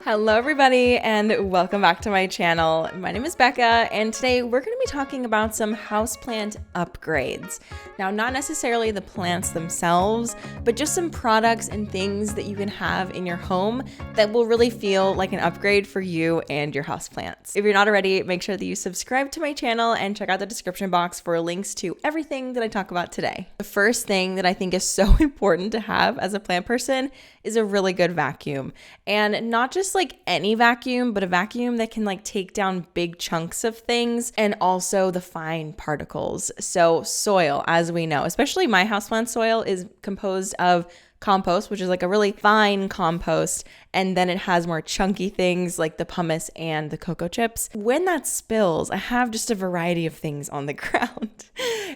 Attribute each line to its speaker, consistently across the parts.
Speaker 1: Hello everybody and welcome back to my channel. My name is Becca and today we're going to be talking about some houseplant upgrades. Now, not necessarily the plants themselves, but just some products and things that you can have in your home that will really feel like an upgrade for you and your houseplants. If you're not already, make sure that you subscribe to my channel and check out the description box for links to everything that I talk about today. The first thing that I think is so important to have as a plant person is a really good vacuum, and not just like any vacuum, but a vacuum that can like take down big chunks of things and also the fine particles. So soil, as we know, especially my houseplant soil, is composed of compost, which is like a really fine compost, and then it has more chunky things like the pumice and the cocoa chips. When that spills, I have just a variety of things on the ground.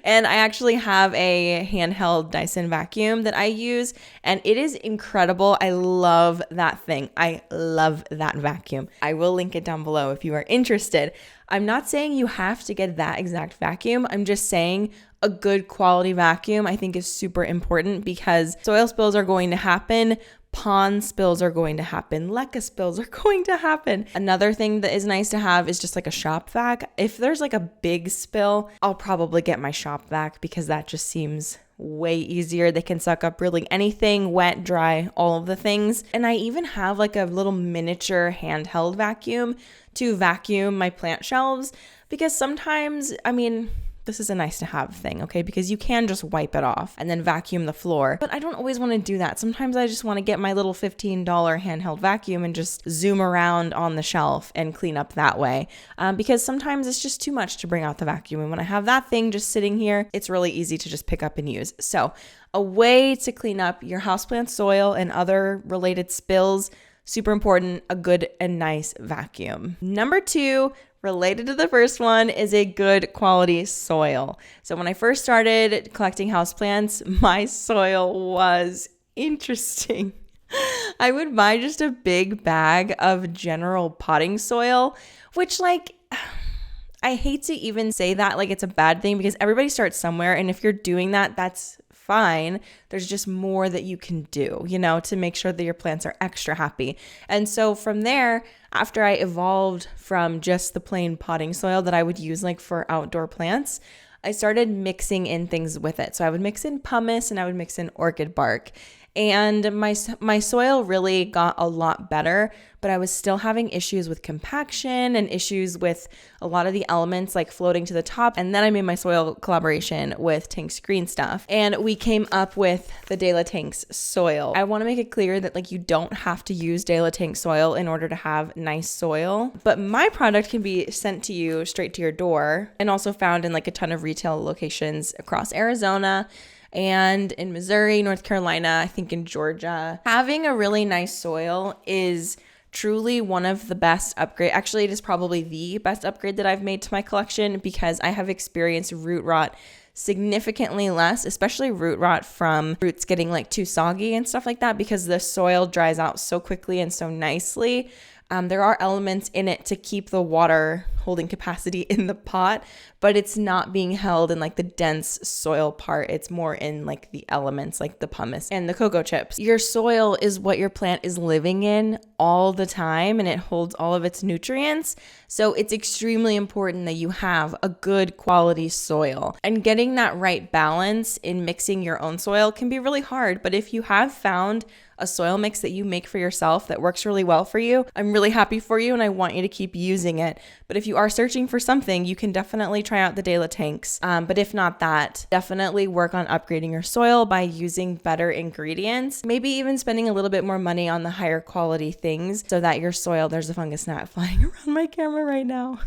Speaker 1: And I actually have a handheld Dyson vacuum that I use, and it is incredible. I love that thing. I love that vacuum. I will link it down below if you are interested. I'm not saying you have to get that exact vacuum. I'm just saying a good quality vacuum I think is super important because soil spills are going to happen. Pond spills are going to happen. Leca spills are going to happen. Another thing that is nice to have is just like a shop vac. If there's like a big spill, I'll probably get my shop vac because that just seems way easier. They can suck up really anything, wet, dry, all of the things. And I even have like a little miniature handheld vacuum to vacuum my plant shelves because sometimes, this is a nice to have thing, okay? Because you can just wipe it off and then vacuum the floor. But I don't always want to do that. Sometimes I just want to get my little $15 handheld vacuum and just zoom around on the shelf and clean up that way. Because sometimes it's just too much to bring out the vacuum. And when I have that thing just sitting here, it's really easy to just pick up and use. So a way to clean up your houseplant soil and other related spills, super important, a good and nice vacuum. Number 2, related to the first one, is a good quality soil. So when I first started collecting houseplants, my soil was interesting. I would buy just a big bag of general potting soil, which I hate to even say that like it's a bad thing because everybody starts somewhere. And if you're doing that, that's fine. There's just more that you can do, to make sure that your plants are extra happy. And so from there, after I evolved from just the plain potting soil that I would use like for outdoor plants, I started mixing in things with it. So I would mix in pumice and I would mix in orchid bark. And my soil really got a lot better, but I was still having issues with compaction and issues with a lot of the elements like floating to the top. And then I made my soil collaboration with Tank's Green Stuff, and we came up with the De La Tank's soil. I want to make it clear that you don't have to use De La Tank soil in order to have nice soil, but my product can be sent to you straight to your door and also found in a ton of retail locations across Arizona and in Missouri, North Carolina, I think in Georgia. Having a really nice soil is truly one of the best upgrade. Actually, it is probably the best upgrade that I've made to my collection because I have experienced root rot significantly less, especially root rot from roots getting too soggy and stuff like that because the soil dries out so quickly and so nicely. There are elements in it to keep the water holding capacity in the pot, but it's not being held in the dense soil part. It's more in the elements like the pumice and the cocoa chips. Your soil is what your plant is living in all the time, and it holds all of its nutrients. So it's extremely important that you have a good quality soil, and getting that right balance in mixing your own soil can be really hard. But if you have found a soil mix that you make for yourself that works really well for you, I'm really happy for you and I want you to keep using it. But if you are searching for something, you can definitely try out the De La Tanks. But if not that, definitely work on upgrading your soil by using better ingredients, maybe even spending a little bit more money on the higher quality things so that your soil, there's a fungus gnat flying around my camera right now.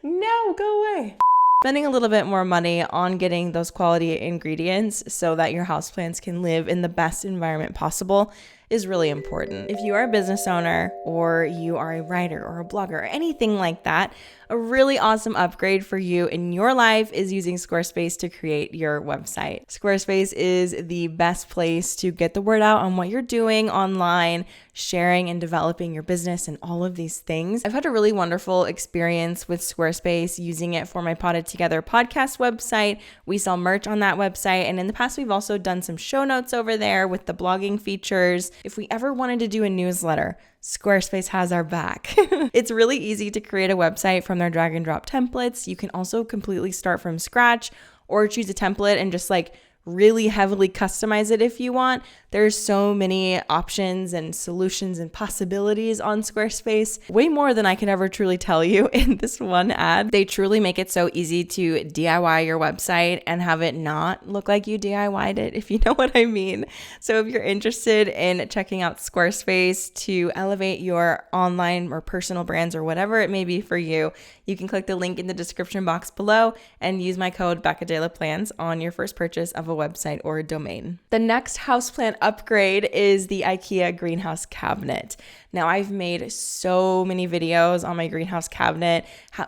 Speaker 1: No, go away. Spending a little bit more money on getting those quality ingredients so that your houseplants can live in the best environment possible is really important. If you are a business owner or you are a writer or a blogger or anything like that, a really awesome upgrade for you in your life is using Squarespace to create your website. Squarespace is the best place to get the word out on what you're doing online, sharing and developing your business and all of these things. I've had a really wonderful experience with Squarespace using it for my Potted Together podcast website. We sell merch on that website. And in the past, we've also done some show notes over there with the blogging features. If we ever wanted to do a newsletter, Squarespace has our back. It's really easy to create a website from their drag and drop templates. You can also completely start from scratch or choose a template and just like really heavily customize it if you want. There's so many options and solutions and possibilities on Squarespace, way more than I can ever truly tell you in this one ad. They truly make it so easy to DIY your website and have it not look like you DIY'd it, if you know what I mean. So if you're interested in checking out Squarespace to elevate your online or personal brands or whatever it may be for you, you can click the link in the description box below and use my code BeccaDelaPlans on your first purchase of a website or a domain. The next houseplant upgrade is the IKEA Greenhouse cabinet. Now, I've made so many videos on my greenhouse cabinet,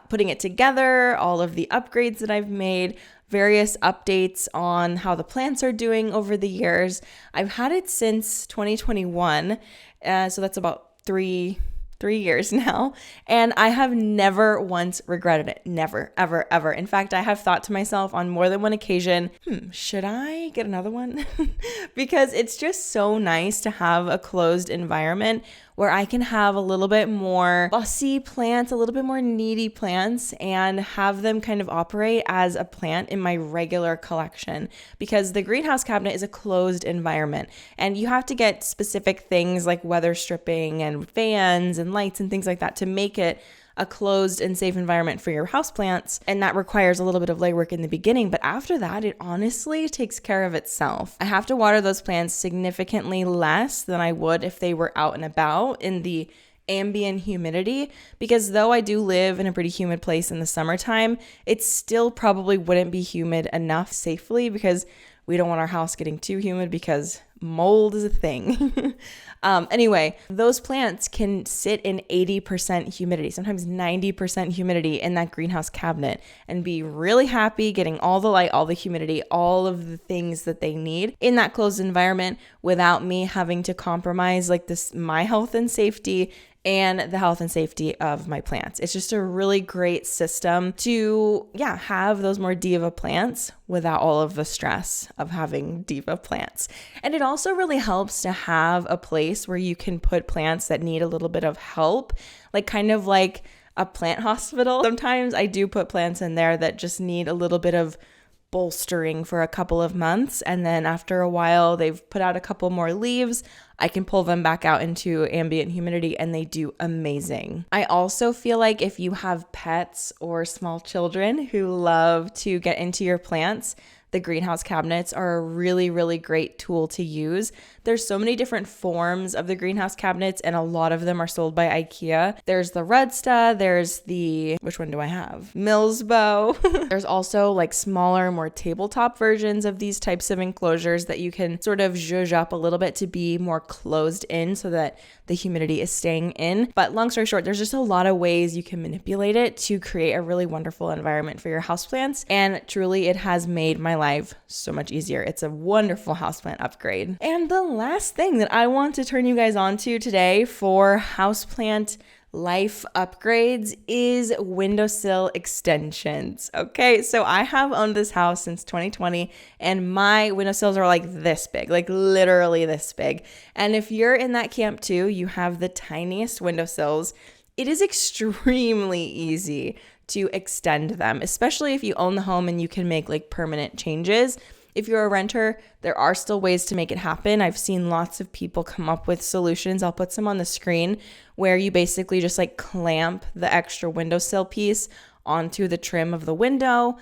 Speaker 1: putting it together, all of the upgrades that I've made, various updates on how the plants are doing over the years. I've had it since 2021, so that's about three years now, and I have never once regretted it. Never, ever, ever. In fact, I have thought to myself on more than one occasion, should I get another one? Because it's just so nice to have a closed environment where I can have a little bit more fussy plants, a little bit more needy plants, and have them kind of operate as a plant in my regular collection, because the greenhouse cabinet is a closed environment and you have to get specific things like weather stripping and fans and lights and things like that to make it a closed and safe environment for your houseplants. And that requires a little bit of legwork in the beginning, but after that, it honestly takes care of itself. I have to water those plants significantly less than I would if they were out and about in the ambient humidity, because though I do live in a pretty humid place in the summertime, it still probably wouldn't be humid enough safely, because we don't want our house getting too humid because mold is a thing. Anyway, those plants can sit in 80% humidity, sometimes 90% humidity in that greenhouse cabinet, and be really happy getting all the light, all the humidity, all of the things that they need in that closed environment without me having to compromise like this, my health and safety and the health and safety of my plants. It's just a really great system to, have those more diva plants without all of the stress of having diva plants. And it also really helps to have a place where you can put plants that need a little bit of help, like kind of like a plant hospital. Sometimes I do put plants in there that just need a little bit of bolstering for a couple of months, and then after a while they've put out a couple more leaves, I can pull them back out into ambient humidity and they do amazing. I also feel like if you have pets or small children who love to get into your plants, the greenhouse cabinets are a really, really great tool to use. There's so many different forms of the greenhouse cabinets, and a lot of them are sold by IKEA. There's the Redsta, there's the, which one do I have? Millsbow. There's also like smaller, more tabletop versions of these types of enclosures that you can sort of zhuzh up a little bit to be more closed in so that the humidity is staying in. But long story short, there's just a lot of ways you can manipulate it to create a really wonderful environment for your houseplants. And truly, it has made my life so much easier. It's a wonderful houseplant upgrade. And the last thing that I want to turn you guys on to today for houseplant life upgrades is windowsill extensions. Okay, so I have owned this house since 2020 and my windowsills are like this big, like literally this big. And if you're in that camp too, you have the tiniest windowsills. It is extremely easy to extend them, especially if you own the home and you can make like permanent changes. If you're a renter, there are still ways to make it happen. I've seen lots of people come up with solutions. I'll put some on the screen where you basically just like clamp the extra windowsill piece onto the trim of the window.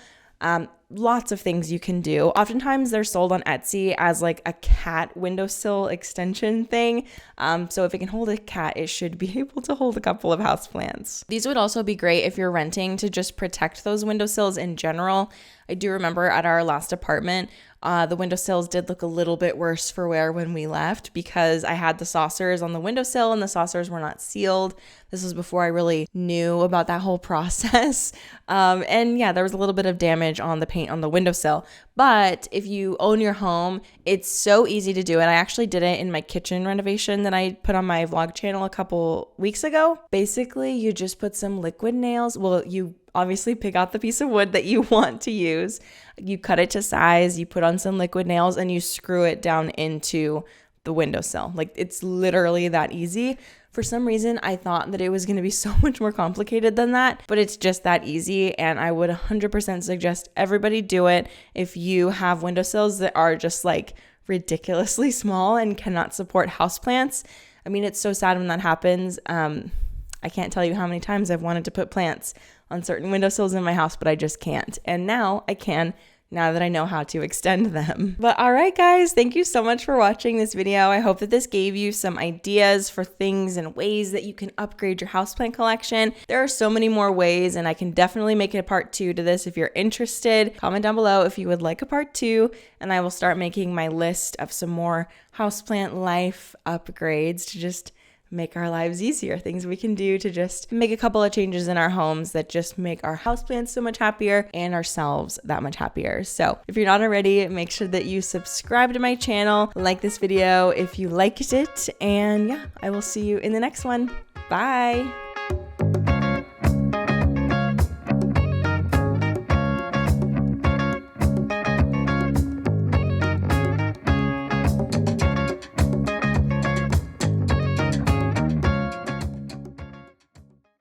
Speaker 1: Lots of things you can do. Oftentimes they're sold on Etsy as like a cat windowsill extension thing. So if it can hold a cat, it should be able to hold a couple of houseplants. These would also be great if you're renting to just protect those windowsills in general. I do remember at our last apartment, the windowsills did look a little bit worse for wear when we left because I had the saucers on the windowsill and the saucers were not sealed. This was before I really knew about that whole process. And yeah, there was a little bit of damage on the paint on the windowsill. But if you own your home, it's so easy to do it. I actually did it in my kitchen renovation that I put on my vlog channel a couple weeks ago. Basically, you just put some liquid nails. Well, you obviously pick out the piece of wood that you want to use. You cut it to size, you put on some liquid nails, and you screw it down into the windowsill. Like, it's literally that easy. For some reason, I thought that it was going to be so much more complicated than that, but it's just that easy. And I would 100% suggest everybody do it if you have windowsills that are just like ridiculously small and cannot support houseplants. I mean, it's so sad when that happens. I can't tell you how many times I've wanted to put plants on certain windowsills in my house, but I just can't. And now I can, now that I know how to extend them. But all right, guys, thank you so much for watching this video. I hope that this gave you some ideas for things and ways that you can upgrade your houseplant collection. There are so many more ways, and I can definitely make a part 2 to this if you're interested. Comment down below if you would like a part 2, and I will start making my list of some more houseplant life upgrades to just make our lives easier, things we can do to just make a couple of changes in our homes that just make our houseplants so much happier and ourselves that much happier. So if you're not already, make sure that you subscribe to my channel, like this video if you liked it, and yeah, I will see you in the next one. Bye.